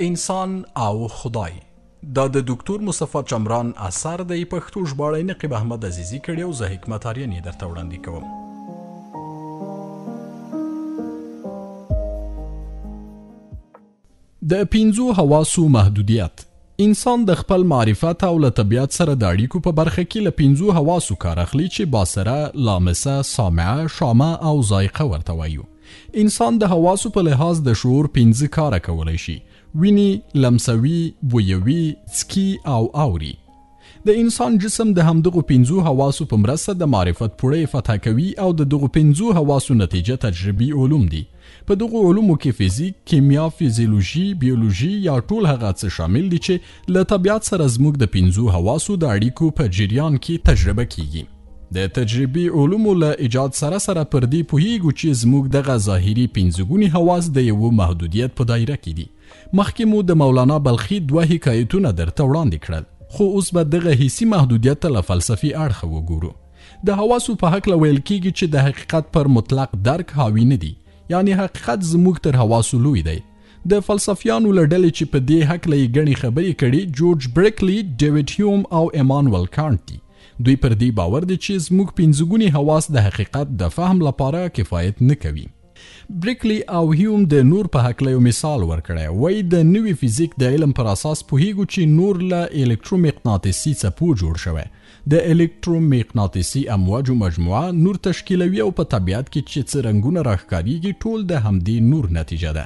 انسان او خدای دا د دکتور مصطفی چمران اثر د پښتو ژباړې نقیب احمد عزیزی کړي او زه حکمت آریان درته وړاندې کوم. د پنځو حواسو محدودیت انسان د خپل معرفت او له طبیعت سره د اړیکو په برخه کې له پنځو حواسو کار اخلي چې باصره، لامسه، سامعه، شامه او ذایقه ورته وایو. انسان د حواسو په لحاظ د شعور پنځه کاره کولی شي: ویني، لمسوي، بویوي، څکي او اوري. د انسان جسم د همدغو پنځو حواسو په مرسته د معرفت پوړۍ فتح کوي او د دغو پنځو حواسو نتیجه تجربي علوم دي. په دغو علومو کې فزیک، کیمیا، فیزیولوژي، بیولوژي یا ټول هغه څه شامل دي چې له طبیعت سره زموږ د پنځو حواسو د اړیکو په جریان کې تجربه کیږي. د تجربي علومو له ایجاد سره پر دې پوهیږو چې زموږ دغه ظاهري پنځګوني حواس د یو محدودیت په دایره کې دي. مخکې مو د مولانا بلخي دوه حکایتونه درته وړاندې کړل، خو اوس به دغه حسي محدودیت له فلسفي اړخه وګورو. د حواسو په هکله ویل کیږي چې د حقیقت پر مطلق درک حاوی نه دي، یعنی حقیقت زموږ تر حواسو لوی دی. د فلسفیانو له ډلې چې په دې هکله یې ګڼې خبرې کړي جورج برکلي، ډیویډ هیوم او ایمانویل کانټ دي. دوی پر دې باور دي چې زموږ پنځګوني حواس د حقیقت د فهم لپاره کفایت نه کوي. برکلی او هیوم د نور په هکله یو مثال ورکړی، وایي د نوي فزیک د علم پر اساس پوهیږو چې نور له الکترومغناطیسي څپو جوړ شوی. د الکترومغناطیسي امواجو مجموعه نور تشکیلوي او په طبیعت کې چې څه رنګونه راښکاریږي ټول د همدې نور نتیجه ده.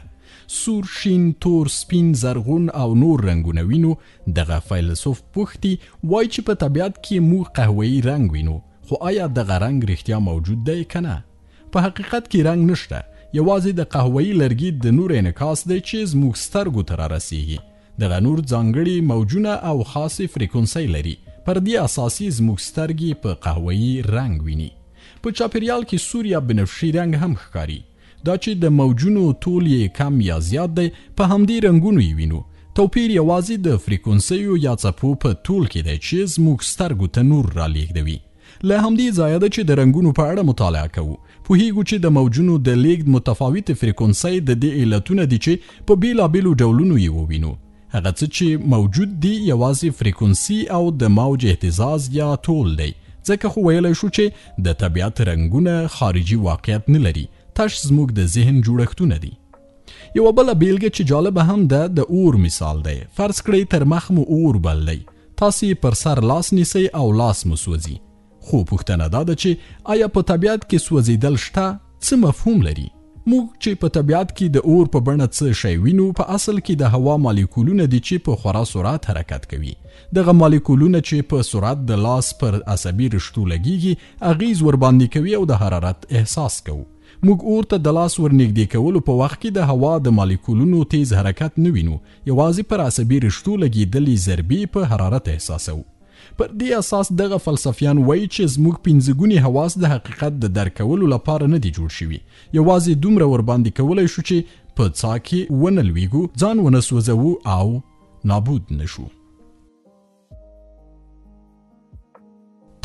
سور، شین، تور، سپین، زرغون او نور رنګونه وینو. دغه فیلسوف پوښتي، وایي چې په طبیعت کې موږ قهوه‌ای رنګ وینو، خو آیا دغه رنګ رښتیا موجود دی که نه؟ په حقیقت کې رنګ نشته، یوازې د قهوه‌ای لرګي د نور انعکاس دی چې زموږ سترګو ته رارسیږي. دغه نور ځانګړي موجونه او خاصې فریکونسۍ لري، پر دې اساسي زموږ سترګې په قهوه‌ای رنګ ویني. په چاپیریال کې سور یا بنفشي رنګ هم ښکاري. دا چې د موجونو طول یې کم یا زیات دی، په همدې رنګونو یې وینو. توپیر یوازې د فریکونسیو یا څپو په طول کې دی چې زموږ سترګو ته نور رالیږدوي. له همدې ځایه ده چې د رنګونو په اړه مطالعه کوو. پوهیږو چې د موجونو د لیږد متفاوت فریکونسۍ د دې علتونه دي چې په بیلابیلو ډولونو یې ووینو. هغه څه چې موجود دي یوازې فریکونسي او د موج اهتزاز یا طول دی. ځکه خو ویلی شو چې د طبیعت رنګونه خارجي واقعیت نه لري، تش زموږ د ذهن جوړښتونه دي. یوه بله بیلګه چې جالبه هم ده د اور مثال دی. فرض کړئ تر مخ مو اور بل دی، تاسې پر سر لاس نیسئ او لاس مو سوځي. خو پوښتنه دا ده چې آیا په طبیعت کې سوځېدل شته؟ څه مفهوم لري؟ موږ چې په طبیعت کې د اور په بڼه څه شی وینو، په اصل کې د هوا مالیکولونه دي چې په خورا سرعت حرکت کوي. دغه مالیکولونه چې په سرعت د لاس پر عصبي رشتو لګیږي اغیز ورباندې کوي او د حرارت احساس کوو. موږ اور ته د لاس ورنږدې کولو په وخت کې د هوا د مالیکولونو تیز حرکت نه وینو، یوازې پر عصبي رشتو لګیدلې ضربې په حرارت احساسوو. پر دې اساس دغه فلسفیان وایي چې زموږ پنځګوني حواس د حقیقت د درک کولو لپاره نه دي جوړ شوي، یوازې دومره ورباندې کولی شو چې په څا کې ونه لویږو، ځان ونه سوځوو او نابود نشو.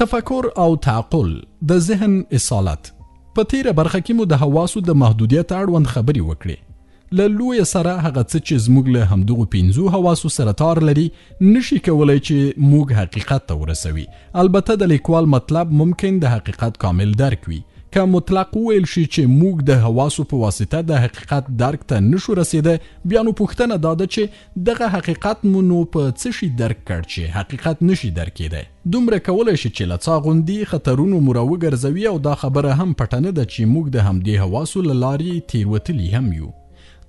تفکر او تعقل د ذهن اصالت. په تیره برخه کې مو د حواسو د محدودیت اړوند خبرې وکړې. له لویه سره هغه څه چې زموږ له همدغو پنځو حواسو سره تار لري نشي کولی چې موږ حقیقت ته ورسوي. البته د لیکوال مطلب ممکن د حقیقت کامل درک وي. که مطلق وویل شي چې موږ د حواسو په واسطه د حقیقت درک ته نشو رسیده، بیا نو پوښتنه دا ده چې دغه حقیقت مو نو په څه شي درک کړ چې حقیقت نشي درکېدی. دومره کولی شي چې له څا غوندي خطرونو مو راوګرځوي او دا خبره هم پټه نه ده چې موږ د همدې حواسو له لارې تیروتلي هم یو.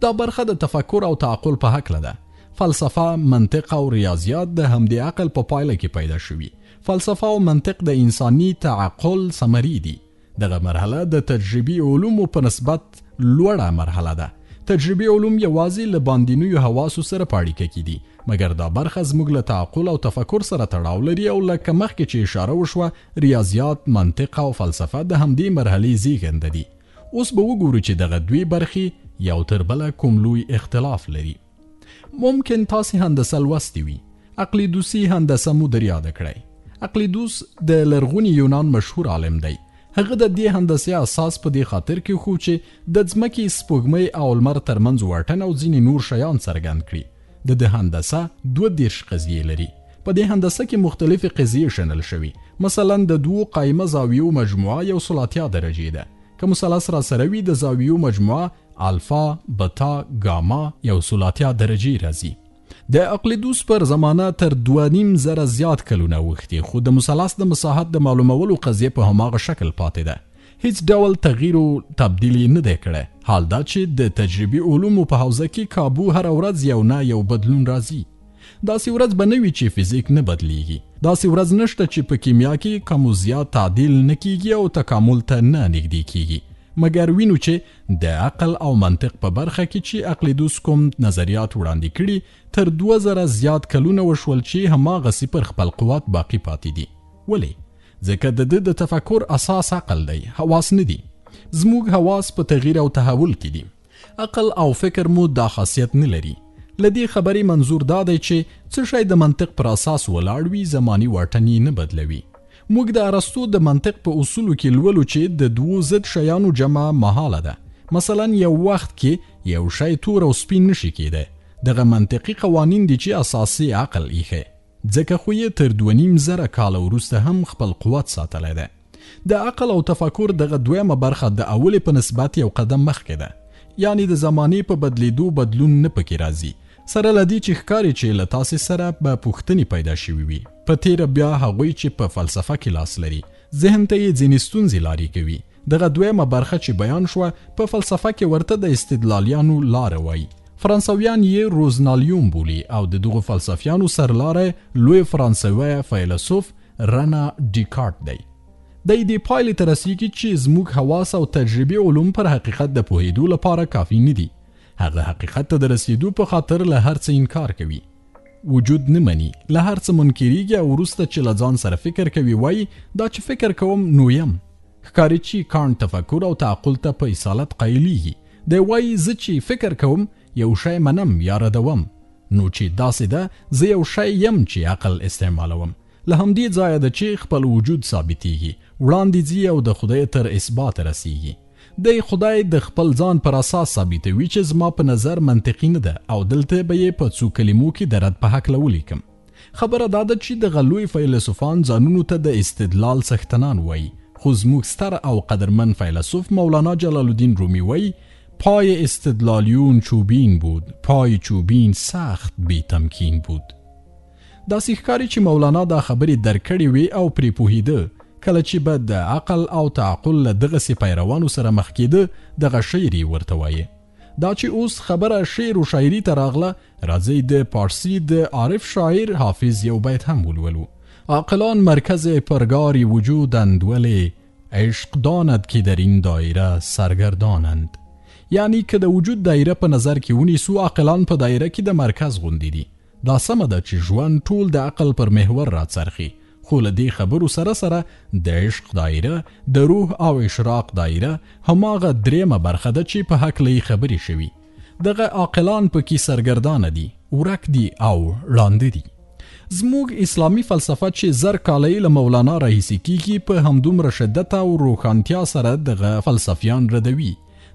دا برخه د تفکر او تعقل په هکله ده. فلسفه، منطق او ریاضیات د همدې عقل په پایله کې پیدا شوي. فلسفه او منطق د انساني تعقل ثمرې دي. دغه مرحله د تجربي علومو په نسبت لوړه مرحله ده. تجربي علوم یوازې له باندنیو حواسو سره په اړیکه کې دي، مګر دا برخه زموږ له تعقل او تفکر سره تړاو لري او لکه مخکې چې اشاره وشوه، ریاضیات، منطق او فلسفه د همدې مرحلې زیږنده دي. اوس به وګورو چې دغه دوی برخې یو تر بله کوم لوی اختلاف لري. ممکن تاسې هندسه لوستې وي. اقلیدوسي هندسه مو در یاده کړئ. اقلیدوس د لرغوني یونان مشهور عالم دی. هغه د دې هندسې اساس په دې خاطر کې خو چې د ځمکې، سپوږمۍ او لمر ترمنځ واټن او ځینې نور شیان څرګند کړي. د هندسه 22 قضیې لري. په دې هندسه کې مختلفې قضیې شامل شوي. مثلا د 2 قایمه زاویو مجموعه یو 30 درجې ده. که مثلث را سره وي د زاویو مجموعه الفا، بتا، گاما یو 30 درجې راځي. د اقلیدوس پر زمانه تر 2.5 زیات کلونه وختي، خو د مثلث د مساحت د معلومولو قضیه په هماغه شکل پاتې ده. هیڅ ډول تغییر او تبدیلی نه دی کړی. حال دا چې د تجربي علومو په حوزه کې کابو هر ورځ یو نه یو بدلون راځي. داسې ورځ به نه وي چې فزیک نه بدلیږي. داسې ورځ نشته چې په کیمیا کې کم و زیات تعدیل نه کیږي او تکامل ته نه نږدې کیږي. مګر وینو چې د عقل او منطق په برخه کې چې اقلیدوس کوم نظریات وړاندې کړي تر 2000 زیات کلونه وشول چې هماغسې پر خپل قوت باقی پاتې دي. ولې؟ ځکه د تفکر اساس عقل دی، حواس نه دي. زموږ حواس په تغییر او تحول کې دي. عقل او فکر مو دا خاصیت نه لري. لدې خبرې منظور دا دی چې څه شی د منطق پر اساس ولاړ وي زماني واټنې نه بدلوي. موږ د ارسطو د منطق په اصولو کې لولو چې د 2 ضد شیانو جمع محاله ده. مثلا یو وخت کې یو شی تور او سپین نشي کېدی. دغه منطقي قوانین دي چې اساسي عقل ایښی، ځکه خو یې تر 2.5 کاله وروسته هم خپل قوت ساتلی دی. د عقل او تفکر دغه دویمه برخه د اولې په نسبت یو قدم مخکې ده. یعنی د زمانې په بدلیدو بدلون نه پکې راځي. سره لدی چې ښکاري چې له تاسې سره به پوښتنې پیدا شوي وي. په تیره بیا هغوی چې په فلسفه کې لاس لري ذهن ته یې ځینې ستونزې لارې کوي. دغه دویمه برخه چې بیان شوه په فلسفه کې ورته د استدلالیانو لاره وایي. فرانسویان یې روزنالیون بولي او د دغو فلسفیانو سرلاره لوی فرانسوی فیلسوف رنا ډیکارت دی. د دې پایلې ته رسیږي چې زموږ حواس او تجربي علوم پر حقیقت د پوهېدو لپاره کافي نه دي. هغه حقیقت ته د رسیدو په خاطر له هر څه انکار کوي. وجود نه مني، له هر څه منکریږي او وروسته چې له ځان سره فکر کوي وایي دا چې فکر کوم نو یم. ښکاري چې کانټ تفکر او تعقل ته په اصالت قایلیږي. دی وایي زه چې فکر کوم یو شی منم یا ردوم، نو چې داسې ده زه یو شی یم چې عقل استعمالوم. له همدې ځایه ده چې خپل وجود ثابتېږي، وړاندې ځي او د خدای تر اثبات رسیږي. دی خدای د خپل ځان پر اساس ثابتوي چې زما په نظر منطقي نه ده او دلته به یې په څو کلمو کې د رد په هکله ولیکم. خبره دا ده چې دغه لوی فیلسوفان ځانونو ته د استدلال څښتنان وایي، خو زموږ ستر او قدرمن فیلسوف مولانا جلال الدین رومی وایي پای استدلالیون چوبین بود، پای چوبین سخت بی تمکین بود. داسې ښکاري چې مولانا دا خبرې درکړې وي او پرې پوهېده. کله چې به د عقل او تعقل له دغسې پیروانو سره مخ کېده دغه شعر یې ورته وایي. دا چې اوس خبره شعر و شاعري ته راغله، راځئ د پارسی د عارف شاعر حافظ یو بیت هم ولولو. عاقلان مرکز پرگاری وجودند ولی عشق داند که در این دایره سرگردانند. یعنی که د وجود دایره په نظر کې ونیسو عاقلان په دایره کې د مرکز غوندې دي. دا سمه ده چې ژوند ټول د عقل پر محور راڅرخي، خو له دې خبرو سره سره د عشق دایره، د روح او اشراق دایره هماغه درېمه برخه ده چې په هکله یې خبرې شوي. دغه عاقلان پکې سرګردانه دي، ورک دي او ړانده دي. زموږ اسلامي فلسفه چې زر کاله له مولانا راهیسې کیږي په همدومره شدت او روښانتیا سره دغه فلسفیان ردوي.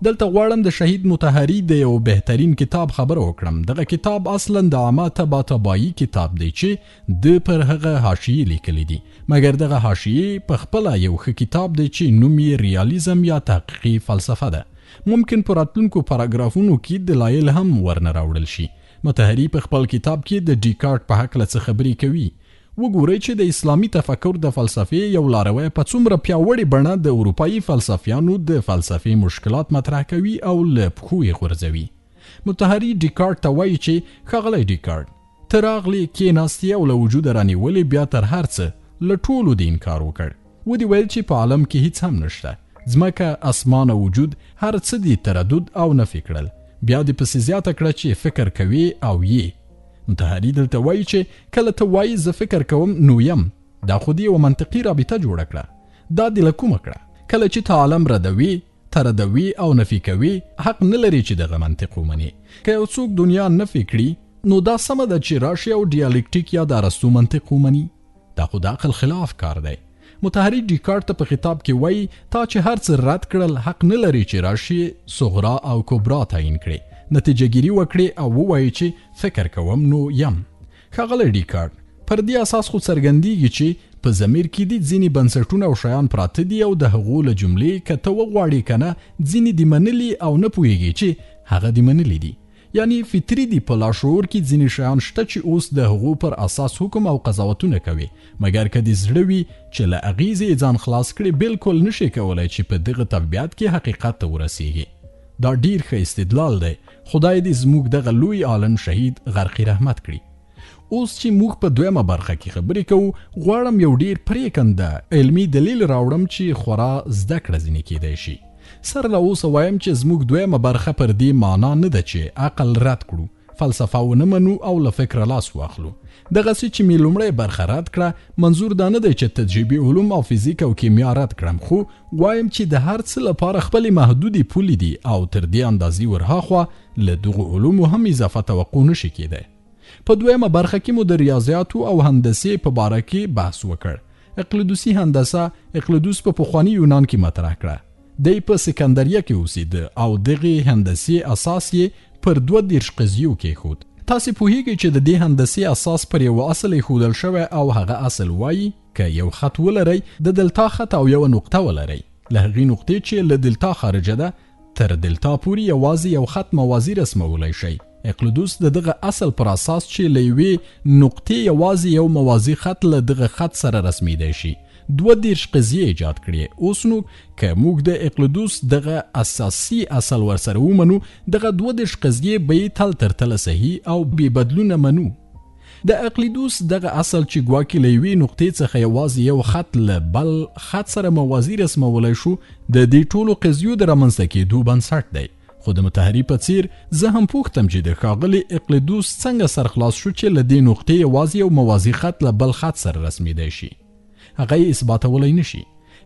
دلته غواړم د شهید مطهري د یو بهترین کتاب خبره وکړم. دغه کتاب اصلا د عامه طباطبایي کتاب دی چې د پر هغه حاشیې لیکلی دي، مګر دغه حاشیې په خپله یو ښه کتاب دی چې نوم یې ریالیزم یا تحقیقي فلسفه ده. ممکن په راتلونکو پاراګرافونو کې دلایل هم ورنه راوړل شي. مطهري په خپل کتاب کې د ډیکارت په هکله څه خبرې کوي. وګورئ چې د اسلامي تفکر د فلسفې یو لاروی په څومره پیاوړې بڼه د اروپایي فلسفیانو د فلسفې مشکلات مطرح کوي او له پښو یې غورځوي. مطهري ډیکارت ته وایي چې ښاغلی ډیکارت، ته راغلې کېناستې او له وجوده رانیولې، بیا تر هر څه له ټولو د انکار وکړ. ودې ویل چې په عالم کې هیڅ هم نشته، ځمکه، اسمان او وجود هر څه دې تردد او نفي کړل. بیا دې پسې زیاته کړه چې فکر کوي او یې. مطهري دلته وایي چې کله ته وایي زه فکر کوم نو یم، دا خو دې یوه منطقي رابطه جوړه کړه. دا دې له کومه کړه؟ کله چې ته عالم ردوي، تردوي او نفي کوي، حق نه لري چې دغه منطق ومني. که یو څوک دنیا نفي کړي نو دا سمه ده چې راشي او ډیالکټیک یا د ارسطو منطق ومني. دا خو د عقل خلاف کار دی. مطهري ډیکارت ته په خطاب کې وایي تا چې هر څه رد کړل حق نه لري چې راشي صغرا او کبرا تعیین کړي. نتیجه ګیري وکړي او ووایي چې فکر کوم نو یم. ښاغلی ډیکارت پر دې اساس خو څرګندېږي چې په ضمیر کې دي ځینې بنسټونه او شیان پراته دي او د هغو له جملې که ته وغواړې که نه ځینې دې منلي او نه پوهېږي چې هغه دې منلي دي. یعنی فطري دي په لاشعور کې ځینې شیان شته چې اوس د هغو پر اساس حکم او قضاوتونه کوي، مګر که دې زړه وي چې له اغیزې ځان خلاص کړي بالکل نشي کولی چې په دغه طبیعت کې حقیقت ته ورسیږي. دا ډیر ښه استدلال دی. خدای دې زموږ دغه لوی عالم شهید غرقي رحمت کړي. اوس چې موږ په دویمه برخه کې خبرې کوو، غواړم یو ډیر پریکنده علمي دلیل راوړم چې خورا زده کړه ځینې کیدای شي. سر له اوسه وایم چې زموږ دویمه برخه پر دې معنا نه ده چې عقل رد کړو، فلسفه ونه منو او له فکره لاس واخلو. دغسې چې مې لومړی برخه رد کړه منظور دا نه دی چې تجربي علوم او فزیک او کیمیا رد کړم، خو وایم چې د هر څه لپاره خپلې محدودې پولې دي او تر دې اندازې ورهاخوا له دغو علومو هم اضافه توقع نشي کیدی. په دویمه برخه کې مو د ریاضیاتو او هندسې په باره کې بحث وکړ. اقلیدوسي هندسه اقلیدوس په پخواني یونان کې مطرح کړه. دی په سکندریه کې اوسېده او دغې هندسې اساس یې پر 32 قضیو کېښود. تاسې پوهیږئ چې د دې هندسې اساس پر یو اصل ایښودل شوی او هغه اصل وایي که یو خط ولرئ د دلتا خط او یو نقطه ولرئ، له هغې نقطې چې له دلتا خارجه ده تر دلتا پورې یوازې یو خط موازي رسمولی شئ. اقلیدوس د دغه اصل پر اساس چې له یوې نقطې یوازې یو موازي خط له دغه خط سره رسمیدی شي 32 قضیې ایجاد کړي. اوس نو که موږ د اقلیدوس دغه اساسي اصل ورسره ومنو، دغه 32 قضیې به یې تل تر تله صحیح او بې بدلونه منو. د اقلیدوس دغه اصل چې ګواکې له یوې نقطې څخه یوازې یو خط له بل خط سره موازي رسمولی شو، د دې ټولو قضیو د رامنځته کېدو بنسټ دی. خو د متحري په څیر زه هم پوښتم چې د ښاغلي اقلیدوس څنګه سرخلاص شو چې له دې نقطې یوازې یو موازي خط له بل خط سره رسمیدی شي. هغه یې اثباتولی نشي.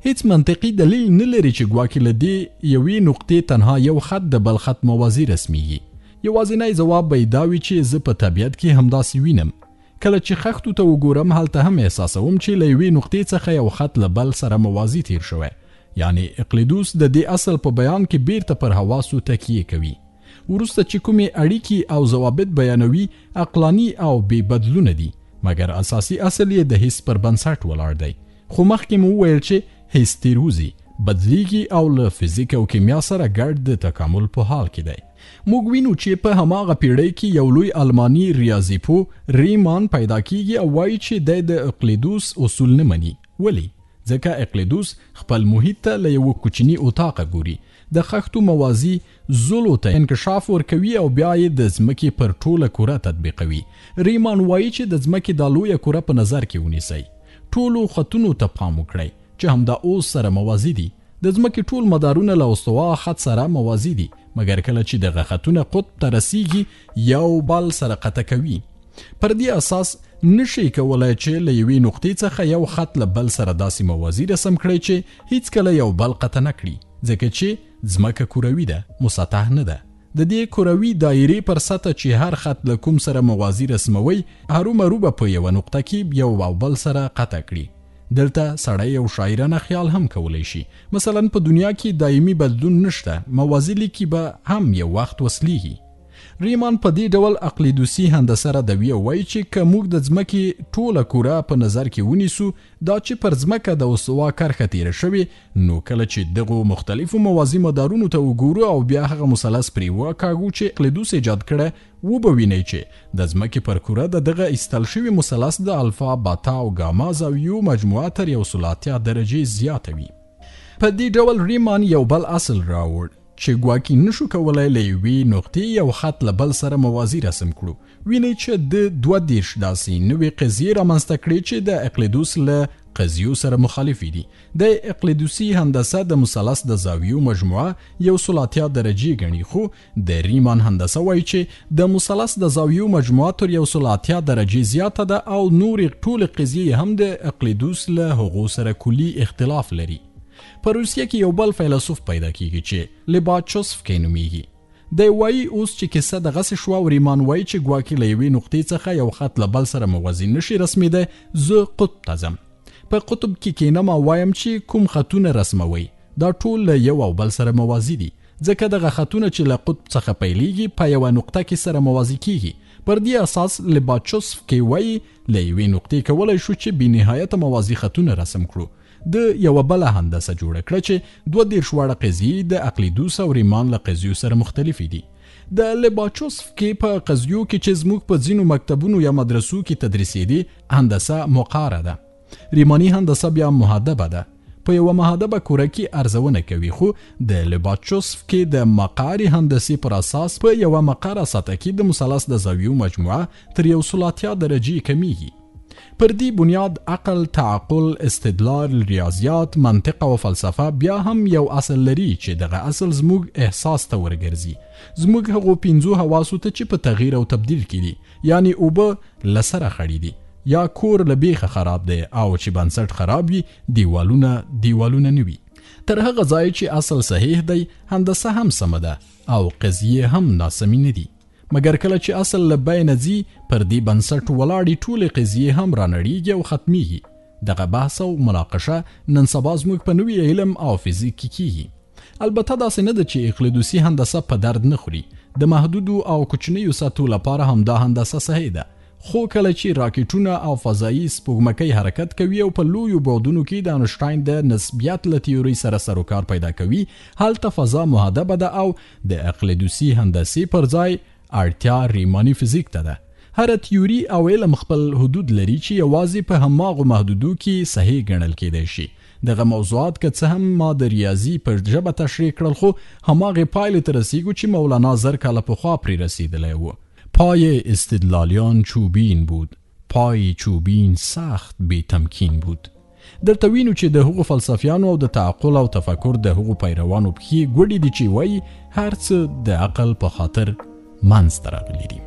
هیڅ منطقي دلیل نه لري چې ګواکې له دې یوې نقطې تنها یو خط د بل خط موازي رسمیږي. یوازینی ځواب به دا وي چې زه په طبیعت کې همداسې وینم. کله چې خښتو ته وګورم هلته هم احساسوم چې له یوې نقطې څخه یو خط له بل سره موازي تیر شوی. یعنی اقلیدوس د دې اصل په بیان کې بیرته پر حواسو تکیه کوي. وروسته چې کومې اړیکې او ضوابط بیانوي عقلاني او بې بدلونه دي، مګر اساسي اصل یې د حس پر بنسټ ولاړ دی. خو مخکې مو وویل چې حس تیروزي، بدلیږي او له فزیک او کیمیا سره ګډ د تکامل په حال کې دی. موږ وینو چې په هماغه پیړۍ کې یو لوی الماني ریاضي پوه ریمان پیدا کیږي او وایي چې د اقلیدوس اصول نه مني. ولی؟ ځکه اقلیدوس خپل محیط ته له یو کوچني اطاقه ګوري، د خښتو موازي زولو ته انکشاف ورکوي او بیا یې د ځمکې پر ټوله کره تطبیقوي. ریمان وایي چې د ځمکې دا لویه کره په نظر کې ونیسئ، ټولو خطونو ته پام وکړئ چې همدا اوس سره موازي دي. د ځمکې ټول مدارونه له استوا خط سره موازي دي، مګر کله چې دغه خطونه قطب ته رسیږي یو بل سره قطع کوي. پر دې اساس نشي کولای چې له یوې نقطې څخه یو خط له بل سره داسې موازي رسم کړي چې هیڅ کله یو بل قطع نه کړي، ځکه چې ځمکه کروي ده، مسطح نه ده. د دې کروي دایرې پر سطح چې هر خط له کوم سره موازي رسموي هرومرو به په یوه نقطه کې یو او بل سره قطع کړي. دلته سړی یو شاعرانه خیال هم کولی شي. مثلا په دنیا کې دایمي بدلون نشته، موازي لیکي به هم یو وخت وصلیږي. ریمان په دې ډول اقلیدوسي هندسه ردوي او وایي چې که موږ د ځمکې ټوله کره په نظر کې ونیسو، دا چې پر ځمکه د استوا کرښه تیره شوې، نو کله چې دغو مختلفو موازي مدارونو ته وګورو او بیا هغه مثلث پرې وکاږو چې اقلیدوس ایجاد کړی، وبوینئ چې د ځمکې پر کره د دغه ایستل شوي مثلث د الفا، باتا او ګاما زاویو مجموعه تر 180 درجې زیاته وي. په دې ډول ریمان یو بل اصل راوړ چې ګواکې نشو کولای له یوې نقطې یو خط له بل سره موازي رسم کړو. وینئ چې د 32 داسې نوې قضیې رامنځته کړې چې د اقلیدوس له قضیو سره مخالفې دي. د اقلیدوسي هندسه د مثلث د زاویو مجموعه 180 درجې ګڼي، خو د ریمان هندسه وایي چې د مثلث د زاویو مجموعه تر 180 درجې زیاته ده او نورې ټولې قضیې هم د اقلیدوس له هغو سره کلي اختلاف لري. په روسیه کې یو بل فیلسوف پیدا کیږي چې لیباچوسفسکی نومیږي. دی وایي اوس چې کیسه دغسې شوه او ریمان وایي چې ګواکې له یوې نقطې څخه یو خط له بل سره موازي نشي رسمیدی، زه قطب ته ځم. په قطب کې کینم او وایم چې کوم خطونه رسموي دا ټول له یو او بل سره موازي دي، ځکه دغه خطونه چې له قطب څخه پیلیږي په یوه نقطه کې سره موازي کیږي. پر دې اساس لباچوسکی وایي له یوې نقطې کولی شو چې بېنهایته موازي خطونه رسم کړو. د یوه بله هندسه جوړه کړه چې 22 واړه قضیې د اقلیدوس او ریمان له قضیو سره مختلفې دي. د لباچوسکی په قضیو کې چې زموږ په ځینو مکتبونو یا مدرسو کې تدریسېدي هندسه مقاره ده. ریماني هندسه بیا مهدبه ده. په یوه مهدبه کوره کې ارزونه کوي، خو د لباچوسکی د مقاري هندسې پر اساس په یوه مقاره سطح کې د مثلث د زاویو مجموعه تر 180 درجې کمیږي. پر دې بنیاد عقل، تعقل، استدلال، ریاضیات، منطق او فلسفه بیا هم یو اصل لري چې دغه اصل زموږ احساس ته ورګرځي. زموږ هغو 5 حواسو ته چې په تغییر او تبدیل کې دي، یعنی اوبه لسره خړې دي، یا کور له بیخه خراب دی او چې بنسټ خراب وي دیوالونه نه وي. تر هغه ځای چې اصل صحیح دی هندسه هم سمه ده او قضیې هم ناسمې نه دي. مګر کله چې اصل له بینه ځي پر دې بنسټ ولاړې ټولې قضیې هم رانړیږي او ختمیږي. دغه بحث او مناقشه نن سبا زموږ په نوي علم او فزیک کې کیږي. البته داسې نه ده چې اقلیدوسي هندسه په درد نه خوري. د محدودو او کوچنیو سطحو لپاره هم دا هندسه صحیح ده، خو کله چې راکټونه او فضایي سپوږمکۍ حرکت کوي او په لویو بعدونو کې د انشټاین د نسبیت له تیوري سره سروکار پیدا کوي، هلته فضا مهدبه ده او د اقلیدوسي هندسې پر ځای اړتیا ریماني فزیک ته ده. هر تیوري او علم خپل حدود لري چې یوازې په هماغو محدودو کې صحیح ګڼل کېدای شي. دغه موضوعات که څه هم ما د ریاضي پر ژبه تشریح کړل، خو هماغې پایلې ته رسیږو چې مولانا 1000 کاله پخوا پرې رسیدلی و. پای استدلالیان چوبین بود، پای چوبین سخت بی تمکین بود. درته وینو چې د هغو فلسفیانو او د تعقل او تفکر د هغو پیروانو پښې ګوډې دي چې وایي هر څه د عقل په خاطر منځته راغلي دي.